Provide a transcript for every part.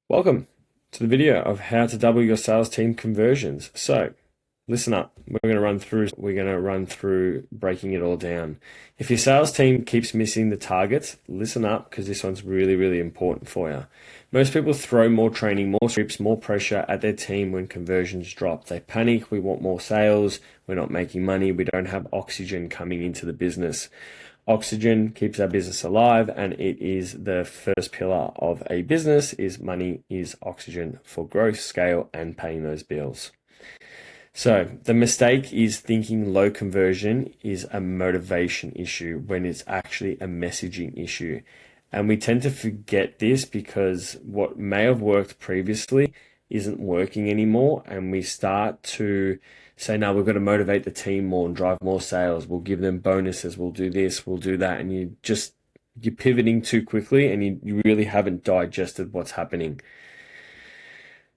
Welcome to the video of how to double your sales team conversions. So listen up. We're going to run through breaking it all down. If your sales team keeps missing the targets, listen up because this one's really, really important for you. Most people throw more training, more scripts, more pressure at their team when conversions drop. They panic. We want more sales. We're not making money. We don't have oxygen coming into the business. Oxygen keeps our business alive, and it is the first pillar of a business is money is oxygen for growth, scale, and paying those bills. So the mistake is thinking low conversion is a motivation issue when it's actually a messaging issue. And we tend to forget this because what may have worked previously isn't working anymore, and we start to say, no, we've got to motivate the team more and drive more sales. We'll give them bonuses. We'll do this, we'll do that. And you're pivoting too quickly and you really haven't digested what's happening.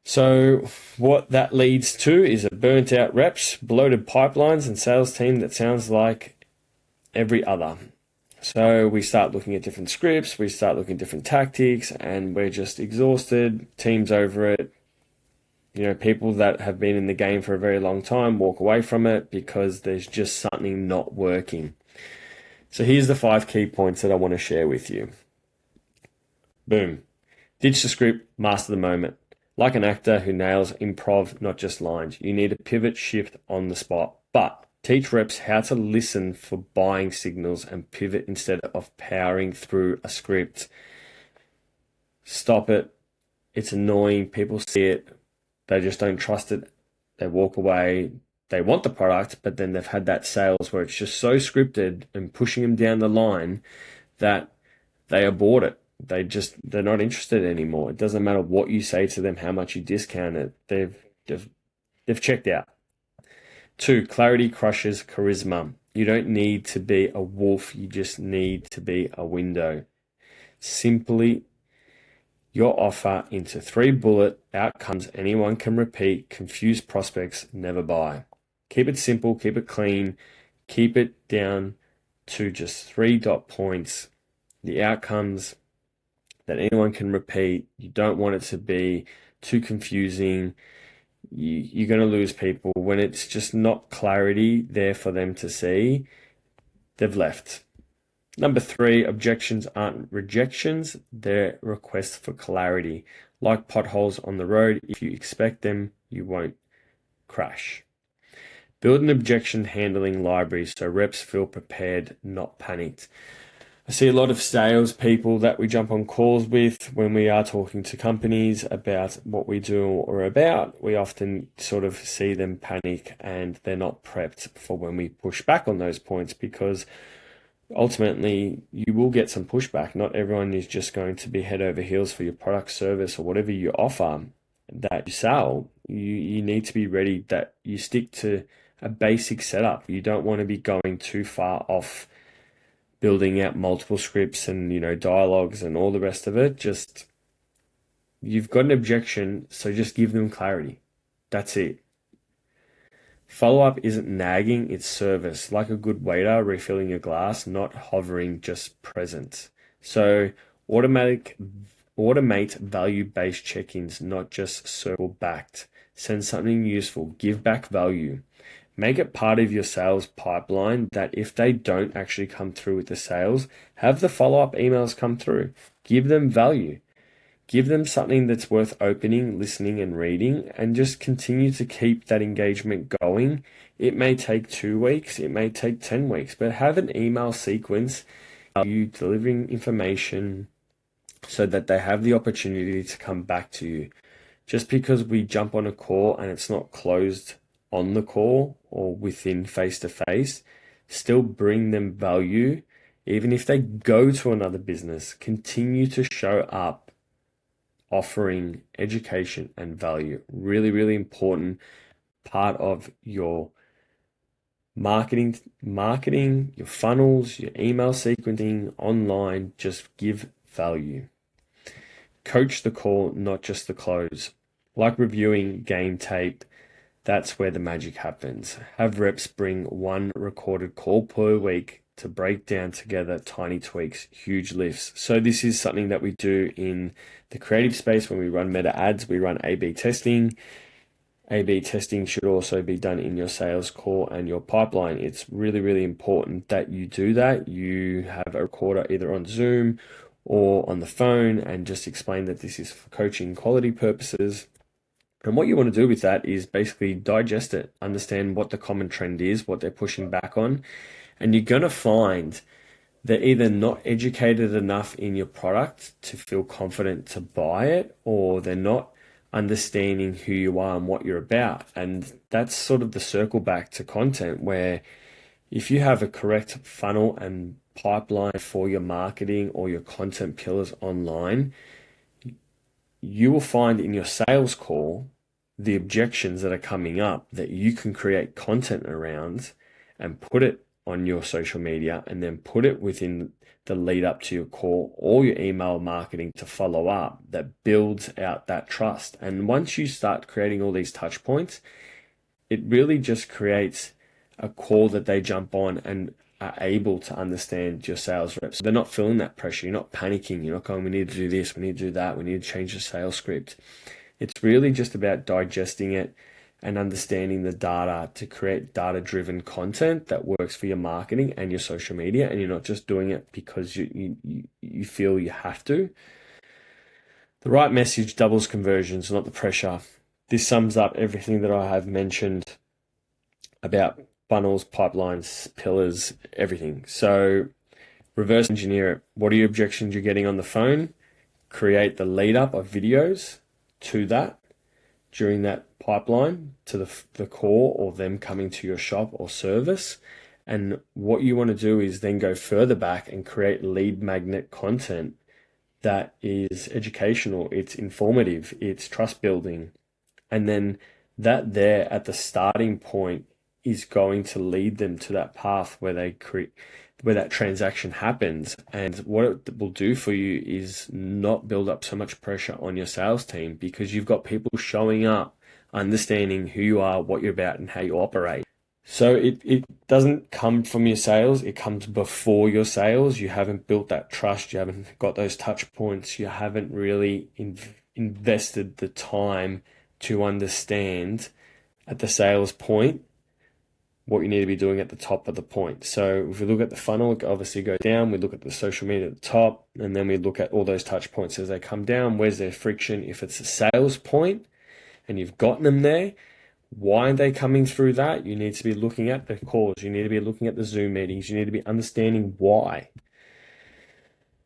So what that leads to is a burnt out reps, bloated pipelines, and sales team that sounds like every other. So we start looking at different scripts, we start looking at different tactics, and we're just exhausted, team's over it. People that have been in the game for a very long time walk away from it because there's just something not working. So here's the 5 key points that I want to share with you. Boom. Ditch the script, master the moment. Like an actor who nails improv, not just lines. You need to pivot, shift on the spot. But teach reps how to listen for buying signals and pivot instead of powering through a script. Stop it. It's annoying. People see it. They just don't trust it. They walk away. They want the product, but then they've had that sales where it's just so scripted and pushing them down the line that they abort it. They're not interested anymore. It doesn't matter what you say to them, how much you discount it. They've checked out. 2, clarity crushes charisma. You don't need to be a wolf. You just need to be a window. Simply your offer into 3 bullet outcomes anyone can repeat. Confuse prospects, never buy. Keep it simple, keep it clean, keep it down to just 3 dot points. The outcomes that anyone can repeat. You don't want it to be too confusing. You're going to lose people when it's just not clarity there for them to see. They've left. Number 3, objections aren't rejections, they're requests for clarity. Like potholes on the road, if you expect them, you won't crash. Build an objection handling library so reps feel prepared, not panicked. I see a lot of sales people that we jump on calls with when we are talking to companies about what we do or about. We often sort of see them panic and they're not prepped for when we push back on those points, because ultimately you will get some pushback. Not everyone is just going to be head over heels for your product, service, or whatever you offer that you sell. You need to be ready that you stick to a basic setup. You don't want to be going too far off building out multiple scripts and dialogues and all the rest of it. Just, you've got an objection, so just give them clarity. That's it. Follow-up isn't nagging, it's service. Like a good waiter refilling your glass, not hovering, just present. So automate value-based check-ins, not just circle-backed. Send something useful, give back value. Make it part of your sales pipeline that if they don't actually come through with the sales, have the follow-up emails come through. Give them value. Give them something that's worth opening, listening, and reading, and just continue to keep that engagement going. It may take 2 weeks, it may take 10 weeks, but have an email sequence, you delivering information so that they have the opportunity to come back to you. Just because we jump on a call and it's not closed on the call or within face-to-face, still bring them value. Even if they go to another business, continue to show up offering education and value. Really, really important part of your marketing, your funnels, your email sequencing online. Just give value. Coach the call, not just the close. Like reviewing game tape, that's where the magic happens. Have reps bring 1 recorded call per week to break down together tiny tweaks, huge lifts. So this is something that we do in the creative space when we run meta ads. We run A/B testing. A/B testing should also be done in your sales call and your pipeline. It's really, really important that you do that. You have a recorder either on Zoom or on the phone and just explain that this is for coaching quality purposes. And what you want to do with that is basically digest it, understand what the common trend is, what they're pushing back on. And you're going to find they're either not educated enough in your product to feel confident to buy it, or they're not understanding who you are and what you're about. And that's sort of the circle back to content, where if you have a correct funnel and pipeline for your marketing or your content pillars online, you will find in your sales call the objections that are coming up that you can create content around and put it on your social media, and then put it within the lead up to your call or your email marketing to follow up, that builds out that trust. And once you start creating all these touch points, it really just creates a call that they jump on and are able to understand your sales reps. They're not feeling that pressure. You're not panicking. You're not going, we need to do this, we need to do that, we need to change the sales script. It's really just about digesting it and understanding the data to create data-driven content that works for your marketing and your social media, and you're not just doing it because you feel you have to. The right message doubles conversions, not the pressure. This sums up everything that I have mentioned about funnels, pipelines, pillars, everything. So reverse engineer it. What are your objections you're getting on the phone? Create the lead up of videos to that during that pipeline to the call or them coming to your shop or service. And what you want to do is then go further back and create lead magnet content that is educational, it's informative, it's trust building. And then that there at the starting point is going to lead them to that path where they create, where that transaction happens. And what it will do for you is not build up so much pressure on your sales team, because you've got people showing up, understanding who you are, what you're about, and how you operate. So it doesn't come from your sales, it comes before your sales. You haven't built that trust, you haven't got those touch points, you haven't really invested the time to understand at the sales point what you need to be doing at the top of the point. So if we look at the funnel, it obviously goes down, we look at the social media at the top, and then we look at all those touch points as they come down. Where's their friction? If it's a sales point and you've gotten them there, why are they coming through that? You need to be looking at the calls, you need to be looking at the Zoom meetings, you need to be understanding why.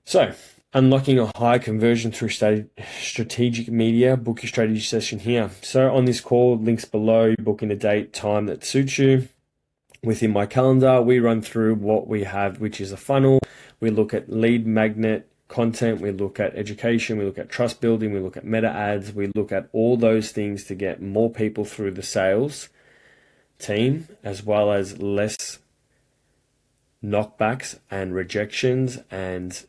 So, unlocking a high conversion through strategic media, book your strategy session here. So on this call, links below, book in a date, time that suits you. Within my calendar, we run through what we have, which is a funnel. We look at lead magnet content, we look at education, we look at trust building, we look at meta ads, we look at all those things to get more people through the sales team, as well as less knockbacks and rejections and,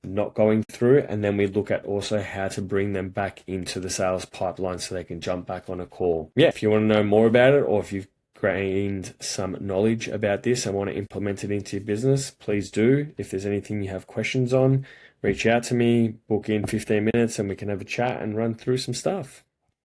not going through. And then we look at also how to bring them back into the sales pipeline so they can jump back on a call. Yeah, if you want to know more about it, or if you've gained some knowledge about this and want to implement it into your business, please do. If there's anything you have questions on, reach out to me, book in 15 minutes and we can have a chat and run through some stuff.